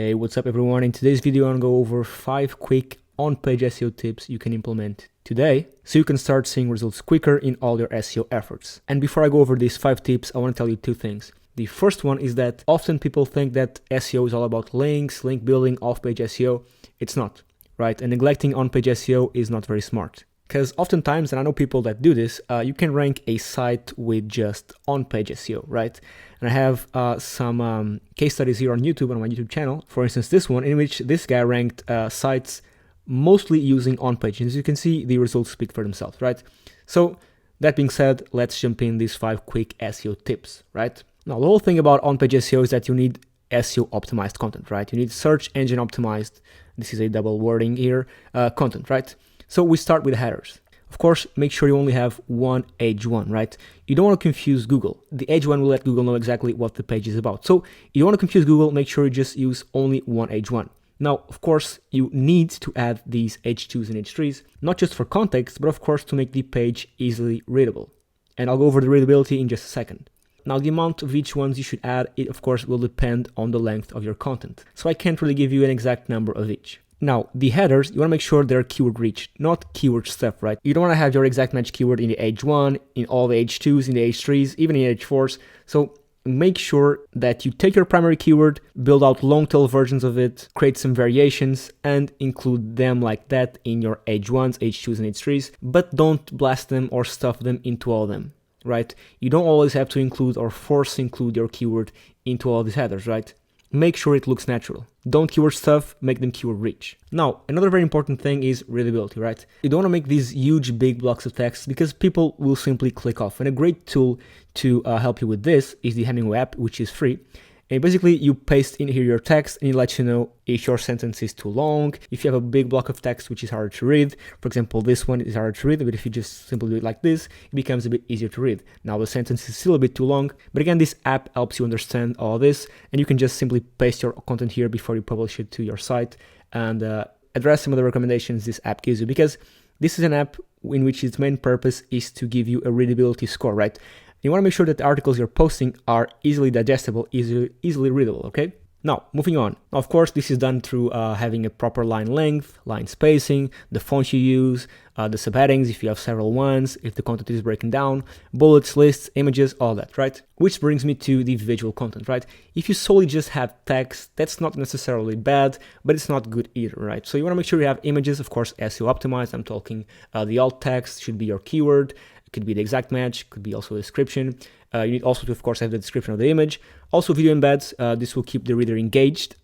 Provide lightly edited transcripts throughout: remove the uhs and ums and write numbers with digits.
Hey, what's up everyone? In today's video, I'm going to go over 5 quick on-page SEO tips you can implement today so you can start seeing results quicker in all your SEO efforts. And before I go over these 5 tips, I want to tell you 2 things. The first one is that often people think that SEO is all about links, link building, off-page SEO. It's not, right? And neglecting on-page SEO is not very smart. Because oftentimes, and I know people that do this, you can rank a site with just on-page SEO, right? And I have some case studies here on YouTube, on my YouTube channel. For instance, this one, in which this guy ranked sites mostly using on-page. And as you can see, the results speak for themselves, right? So that being said, let's jump in these 5 quick SEO tips, right? Now, the whole thing about on-page SEO is that you need SEO optimized content, right? You need search engine optimized, this is a double wording here, content, right? So we start with headers. Of course, make sure you only have one H1, right? You don't want to confuse Google. The H1 will let Google know exactly what the page is about. So you don't want to confuse Google, make sure you just use only one H1. Now, of course, you need to add these H2s and H3s, not just for context, but of course to make the page easily readable. And I'll go over the readability in just a second. Now, the amount of each ones you should add, it of course will depend on the length of your content. So I can't really give you an exact number of each. Now, the headers, you want to make sure they're keyword rich, not keyword stuff, right? You don't want to have your exact match keyword in the H1, in all the H2s, in the H3s, even in H4s. So make sure that you take your primary keyword, build out long tail versions of it, create some variations, and include them like that in your H1s, H2s, and H3s, but don't blast them or stuff them into all of them, right? You don't always have to include or force include your keyword into all these headers, right? Make sure it looks natural. Don't keyword stuff, make them keyword rich. Now, another very important thing is readability, right? You don't want to make these huge big blocks of text because people will simply click off. And a great tool to help you with this is the Hemingway app, which is free. And basically, you paste in here your text and it lets you know if your sentence is too long, if you have a big block of text which is harder to read. For example, this one is harder to read, but if you just simply do it like this, it becomes a bit easier to read. Now, the sentence is still a bit too long, but again, this app helps you understand all this, and you can just simply paste your content here before you publish it to your site and address some of the recommendations this app gives you, because this is an app in which its main purpose is to give you a readability score, right? You want to make sure that the articles you're posting are easily digestible, easily readable, okay? Now, moving on. Now, of course, this is done through having a proper line length, line spacing, the font you use, the subheadings if you have several ones, if the content is breaking down, bullets, lists, images, all that, right? Which brings me to the visual content, right? If you solely just have text, that's not necessarily bad, but it's not good either, right? So you want to make sure you have images, of course, SEO optimized. I'm talking the alt text should be your keyword. Could be the exact match, could be also a description. You need also to, of course, have the description of the image. Also, video embeds. This will keep the reader engaged,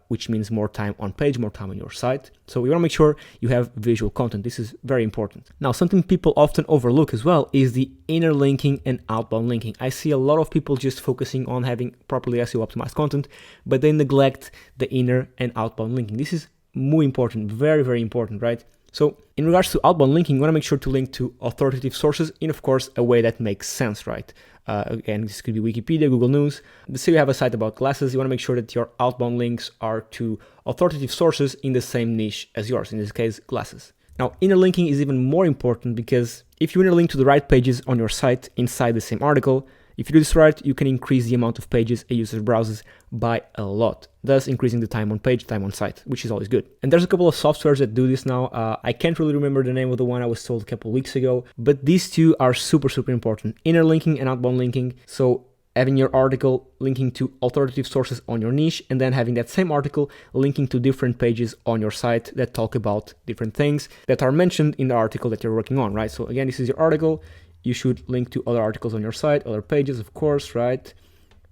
which means more time on page, more time on your site. So you want to make sure you have visual content. This is very important. Now, something people often overlook as well is the inner linking and outbound linking. I see a lot of people just focusing on having properly SEO optimized content, but they neglect the inner and outbound linking. This is muy important, very, very important, right? So in regards to outbound linking, you want to make sure to link to authoritative sources in, of course, a way that makes sense, right? Again, this could be Wikipedia, Google News. Let's say you have a site about glasses. You want to make sure that your outbound links are to authoritative sources in the same niche as yours, in this case, glasses. Now, inner linking is even more important because if you interlink to the right pages on your site inside the same article, if you do this right, you can increase the amount of pages a user browses by a lot, thus increasing the time on page, time on site, which is always good. And there's a couple of softwares that do this now. I can't really remember the name of the one I was told a couple of weeks ago, but these two are super, super important. Inner linking and outbound linking. So having your article linking to authoritative sources on your niche, and then having that same article linking to different pages on your site that talk about different things that are mentioned in the article that you're working on, right? So again, this is your article. You should link to other articles on your site, other pages, of course, right?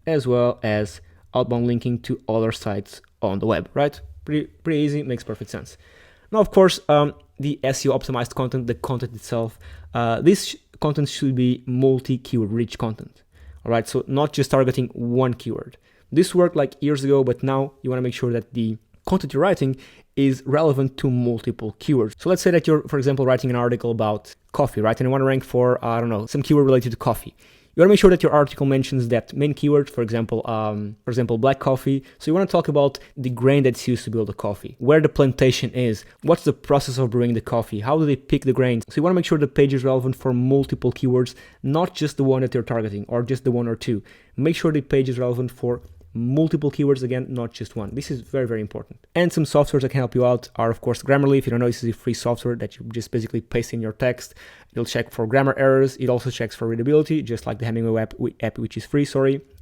As well as outbound linking to other sites on the web, right? Pretty easy, makes perfect sense. Now, of course, the SEO optimized content, the content itself, this content should be multi-keyword rich content, all right? So not just targeting one keyword. This worked like years ago, but now you want to make sure that the content you're writing is relevant to multiple keywords. So let's say that you're, for example, writing an article about coffee, right? And you want to rank for, I don't know, some keyword related to coffee. You want to make sure that your article mentions that main keyword, for example, black coffee. So you want to talk about the grain that's used to build the coffee, where the plantation is, what's the process of brewing the coffee, how do they pick the grains. So you want to make sure the page is relevant for multiple keywords, not just the one that you're targeting or just the one or two. Make sure the page is relevant for multiple keywords, again, not just one. This is very, very important. And some softwares that can help you out are, of course, Grammarly. If you don't know, this is a free software that you just basically paste in your text. It'll check for grammar errors. It also checks for readability, just like the Hemingway app, which is free,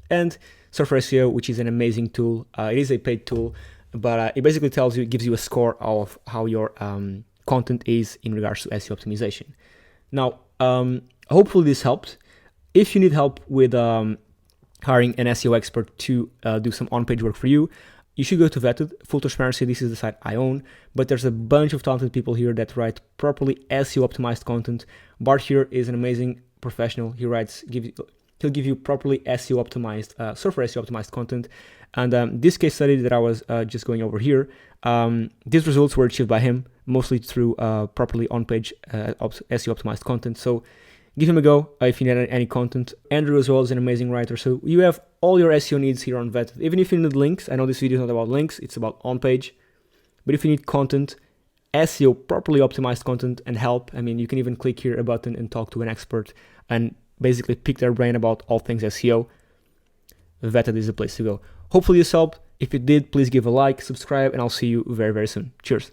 and Surfer SEO, which is an amazing tool. It is a paid tool, but it basically gives you a score of how your content is in regards to SEO optimization. Now, hopefully this helped. If you need help with hiring an SEO expert to do some on-page work for you, you should go to Vetted. Full transparency, this is the site I own, but there's a bunch of talented people here that write properly SEO optimized content. Bart here is an amazing professional. He'll give you properly SEO optimized, Surfer SEO optimized content. And this case study that I was just going over here, these results were achieved by him, mostly through properly on-page SEO optimized content. So give him a go if you need any content. Andrew as well is an amazing writer. So you have all your SEO needs here on Vetted. Even if you need links, I know this video is not about links, it's about on-page. But if you need content, SEO, properly optimized content and help, I mean, you can even click here a button and talk to an expert and basically pick their brain about all things SEO. Vetted is the place to go. Hopefully this helped. If it did, please give a like, subscribe, and I'll see you very, very soon. Cheers.